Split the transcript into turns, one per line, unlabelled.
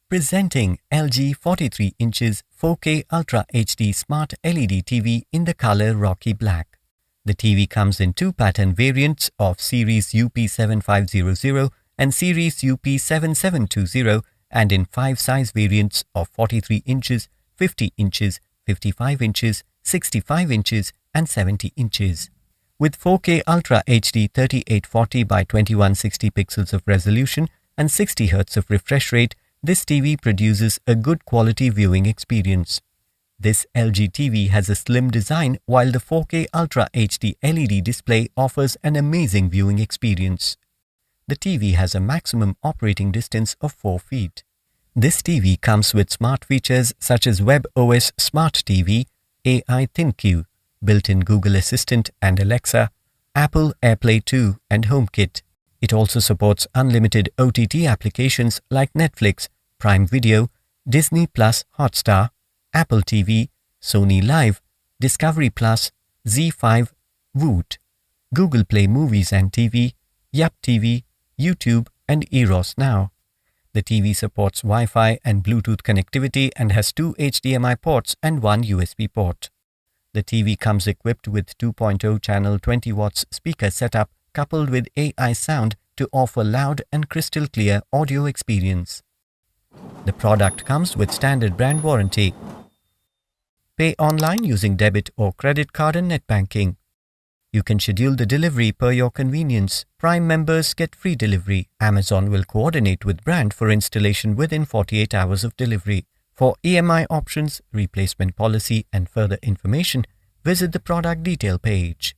Presenting LG 43 inches 4K Ultra HD Smart LED TV in the color Rocky Black. The TV comes in two pattern variants of Series UP7500 and Series UP7720 and in 5 size variants of 43 inches, 50 inches, 55 inches, 65 inches and 70 inches. With 4K Ultra HD 3840 by 2160 pixels of resolution and 60 Hz of refresh rate, this TV produces a good quality viewing experience. This LG TV has a slim design while the 4K Ultra HD LED display offers an amazing viewing experience. The TV has a maximum operating distance of 4 feet. This TV comes with smart features such as WebOS Smart TV, AI ThinQ, built-in Google Assistant and Alexa, Apple Airplay 2 and HomeKit. It also supports unlimited OTT applications like Netflix, Prime Video, Disney Plus Hotstar, Apple TV, SonyLIV, Discovery Plus, Z5, Voot, Google Play Movies and TV, YuppTV, YouTube and Eros now. The TV supports Wi-Fi and Bluetooth connectivity and has 2 HDMI ports and 1 USB port. The TV comes equipped with 2.0 channel 20 watts speaker setup coupled with AI sound to offer loud and crystal clear audio experience. The product comes with standard brand warranty. Pay online using debit or credit card and net banking. You can schedule the delivery per your convenience. Prime members get free delivery. Amazon will coordinate with brand for installation within 48 hours of delivery. For EMI options, replacement policy and further information, visit the product detail page.